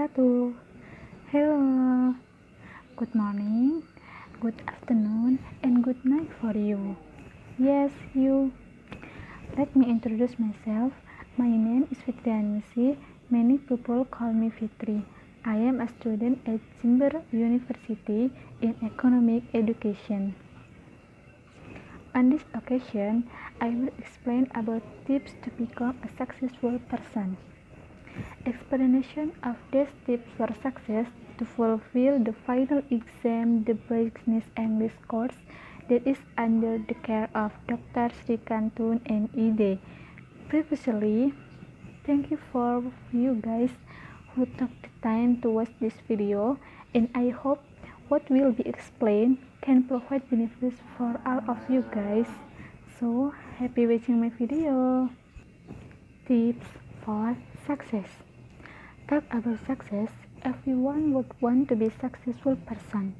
wabarakatuh. Hello, good morning, good afternoon, and good night for you. Yes, you. Let me introduce myself. My name is Fitriyaningsih. Many people call me Fitri. I am a student at Jember University in Economic Education. On this occasion, I will explain about tips to become a successful person. Explanation of these tips for success to fulfill the final exam, the business English course that is under the care of Dr. Srikantun and Ide. Previously, thank you for you guys who took the time to watch this video, and I hope what will be explained can provide benefits for all of you guys. So, happy watching my video. Tips for success. Talk about success. Everyone would want to be a successful person.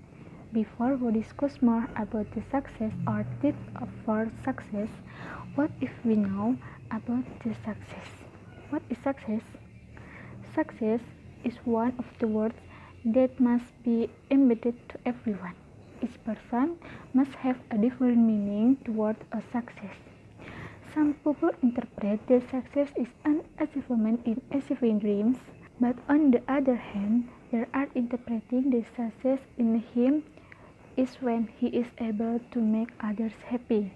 Before we discuss more about the success or tips for success, what if we know about the success? What is success? Success is one of the words that must be embedded to everyone. Each person must have a different meaning toward a success. Some people interpret that success is an achievement in achieving dreams, but on the other hand, there are interpreting that success in him is when he is able to make others happy.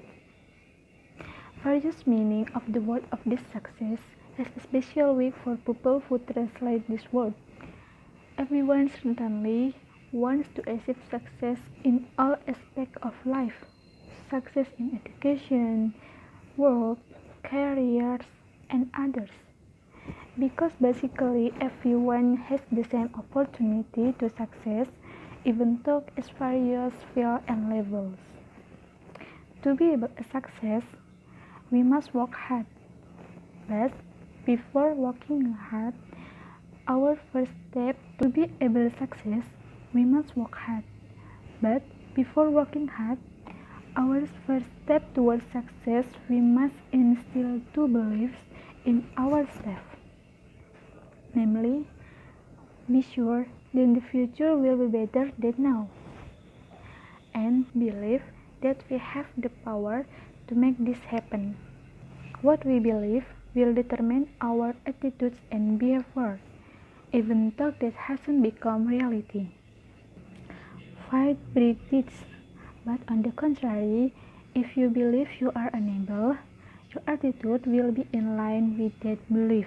Various meaning of the word of this success has a special way for people who translate this word. Everyone certainly wants to achieve success in all aspects of life. Success in education, work, careers, and others. Because basically everyone has the same opportunity to success, even though at various fields and levels. To be able to success, we must work hard. But before working hard, our first step to be able to success, we must work hard. But before working hard, our first step towards success, we must instill two beliefs in ourselves. Namely, be sure that the future will be better than now, and believe that we have the power to make this happen. What we believe will determine our attitudes and behavior, even though that hasn't become reality. Fight prejudice, but on the contrary, if you believe you are unable, your attitude will be in line with that belief.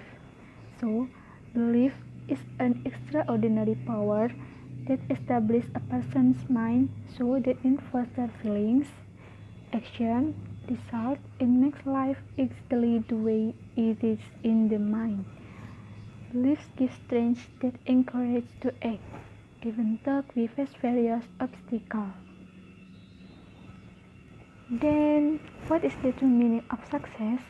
So, belief is an extraordinary power that establishes a person's mind so that it fosters feelings, action, result, and makes life exactly the way it is in the mind. Beliefs give strength that encourage to act, even though we face various obstacles. Then, what is the true meaning of success?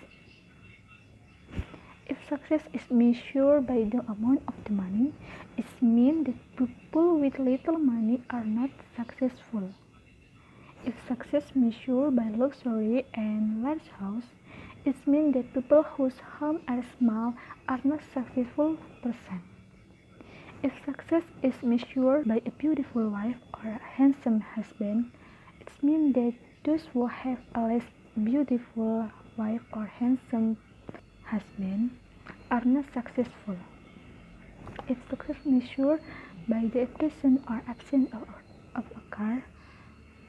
If success is measured by the amount of the money, it means that people with little money are not successful. If success measured by luxury and large house, it means that people whose homes are small are not successful person. If success is measured by a beautiful wife or a handsome husband, it means that those who have a less beautiful wife or handsome husband are not successful. If success measured by the presence or absence of a car,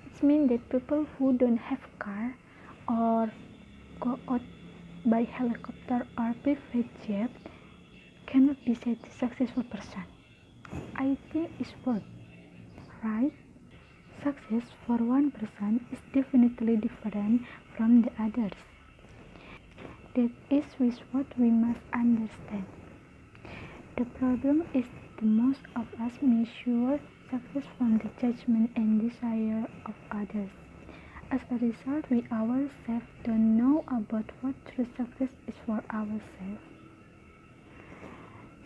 it means that people who don't have a car or go out by helicopter or private jet cannot be said a successful person. I think it's both, right? Success for one person is definitely different from the others. That is with what we must understand. The problem is that most of us measure success from the judgment and desire of others. As a result, we ourselves don't know about what true success is for ourselves.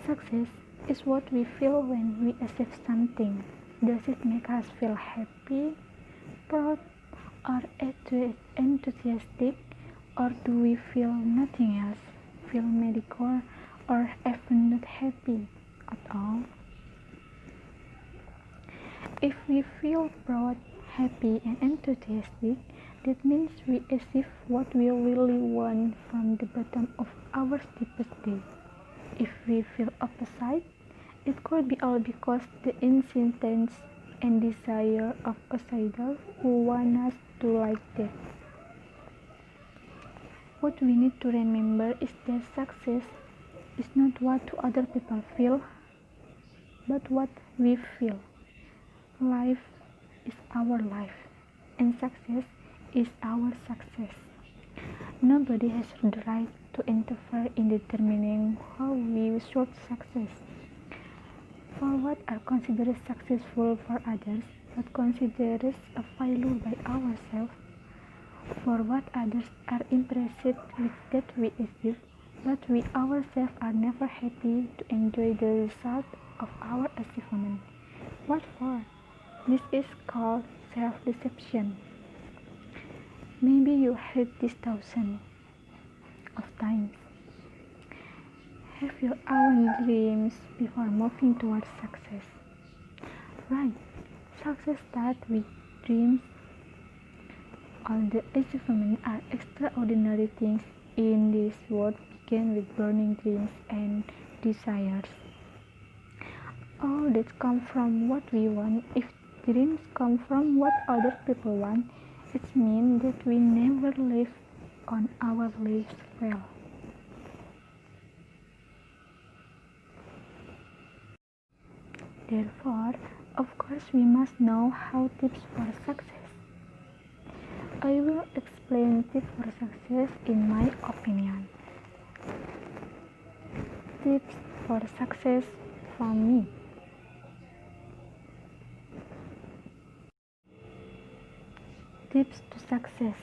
Success is what we feel when we achieve something. Does it make us feel happy, proud, or enthusiastic, or do we feel nothing else, feel mediocre, or even not happy at all? If we feel proud, happy, and enthusiastic, that means we achieve what we really want from the bottom of our deepest day. If we feel opposite, it could be all because the insistence and desire of outsiders who want us to like that. What we need to remember is that success is not what other people feel, but what we feel. Life is our life, and success is our success. Nobody has the right to interfere in determining how we should success. For what are considered successful for others, but considered a failure by ourselves, for what others are impressed with that we achieve, but we ourselves are never happy to enjoy the result of our achievement. What for? This is called self-deception. Maybe you heard this thousands of times. Have your own dreams before moving towards success. Right, success starts with dreams. All the achievements are extraordinary things in this world begin with burning dreams and desires. All that come from what we want. If dreams come from what other people want, it means that we never live on our lives well. Therefore, of course, we must know how tips for success. I will explain tips for success in my opinion. Tips for success from me. Tips to success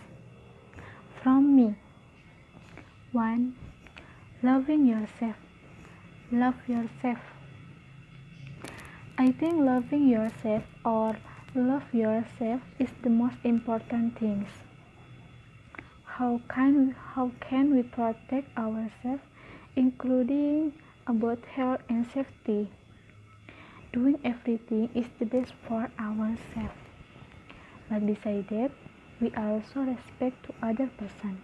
from me. 1. Loving yourself. Love yourself. I think loving yourself or love yourself is the most important thing. How can we protect ourselves, including about health and safety? Doing everything is the best for ourselves. But besides that, we also respect to other person.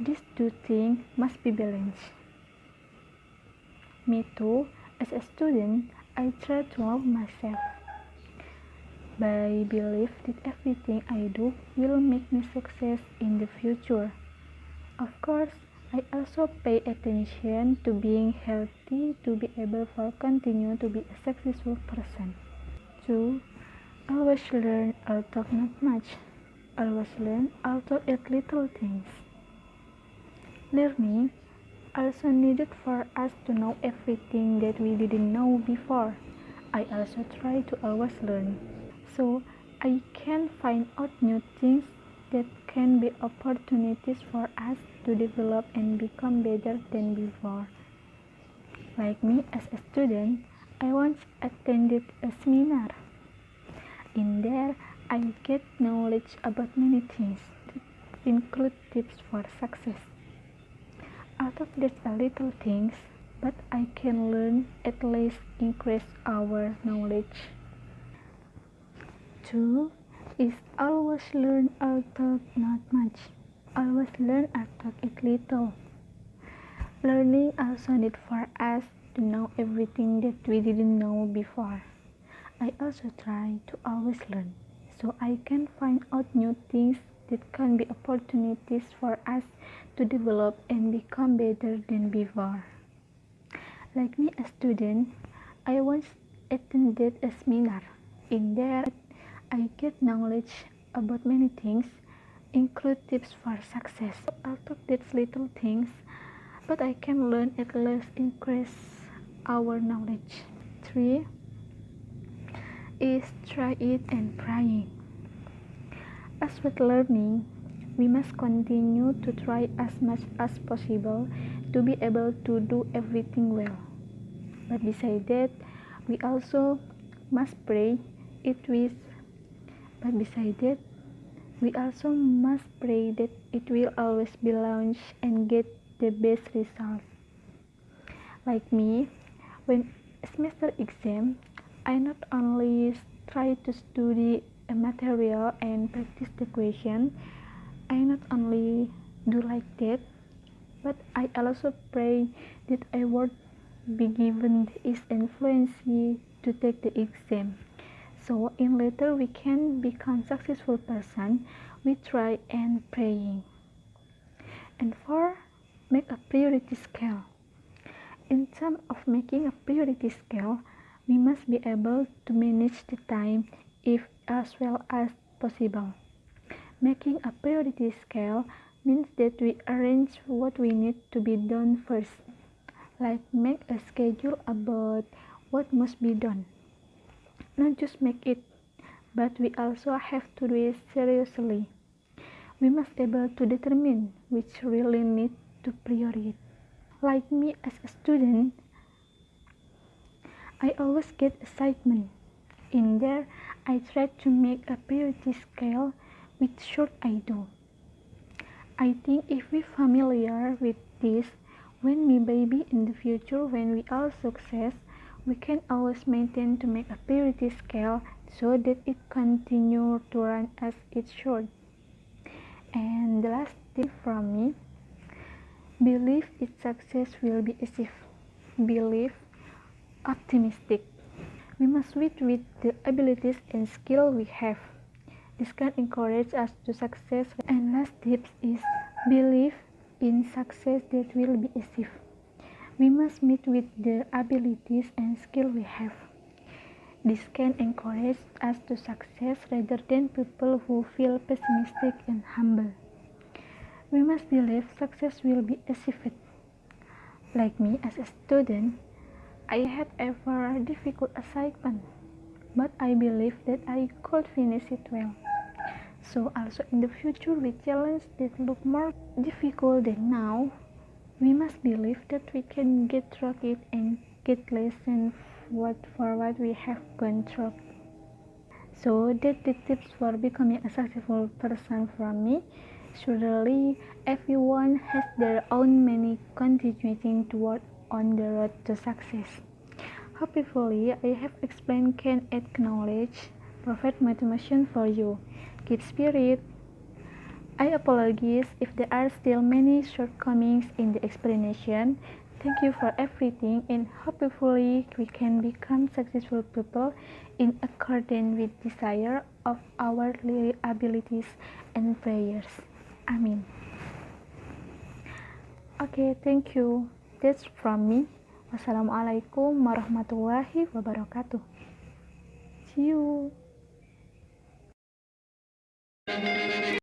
These two things must be balanced. Me too, as a student, I try to love myself. I believe that everything I do will make me success in the future. Of course, I also pay attention to being healthy to be able to continue to be a successful person. 2. Always learn or talk not much. Always learn or talk at little things. Learning also needed for us to know everything that we didn't know before. I also try to always learn, so I can find out new things that can be opportunities for us to develop and become better than before. Like me as a student, I once attended a seminar. In there, I get knowledge about many things that include tips for success. Although that's a little things, but I can learn at least increase our knowledge. 2 is always learn or talk not much. Always learn or talk it little. Learning also need for us to know everything that we didn't know before. I also try to always learn, so I can find out new things that can be opportunities for us to develop and become better than before. Like me, a student, I once attended a seminar. In there, I get knowledge about many things, include tips for success. Although that's little things, but I can learn at least increase our knowledge. 3 is try it and trying. As with learning, we must continue to try as much as possible to be able to do everything well. But besides that, we also must pray it with. But besides that, we also must pray that it will always be launched and get the best result. Like me, when semester exam, I not only try to study a material and practice the question, I not only do like that, but I also pray that I would be given this influence to take the exam. So in later we can become successful person, we try and praying. And 4, make a priority scale. In terms of making a priority scale, we must be able to manage the time if as well as possible. Making a priority scale means that we arrange what we need to be done first, like make a schedule about what must be done. Not just make it, but we also have to do it seriously. We must be able to determine which really need to prioritize. Like me as a student, I always get excitement. In there, I try to make a priority scale with short I do. I think if we familiar with this, when we baby in the future, when we are success, we can always maintain to make a priority scale so that it continue to run as it should. And the last tip from me, believe its success will be achieved. Believe optimistic. We must wait with the abilities and skill we have. This can encourage us to success. And last tips is believe in success that will be achieved. We must meet with the abilities and skill we have. This can encourage us to success rather than people who feel pessimistic and humble. We must believe success will be achieved. Like me as a student, I had ever difficult assignment, but I believe that I could finish it well. So also in the future with challenges that look more difficult than now, we must believe that we can get through it and get lesson for what we have gone through. So that the tips for becoming a successful person from me. Surely everyone has their own many continuing toward on the road to success. Hopefully I have explained can add knowledge, provide motivation for you. Keep spirit. I apologize if there are still many shortcomings in the explanation. Thank you for everything and hopefully we can become successful people in accordance with desire of our abilities and prayers. Amin. Okay, thank you. That's from me. Wassalamualaikum warahmatullahi wabarakatuh. See you.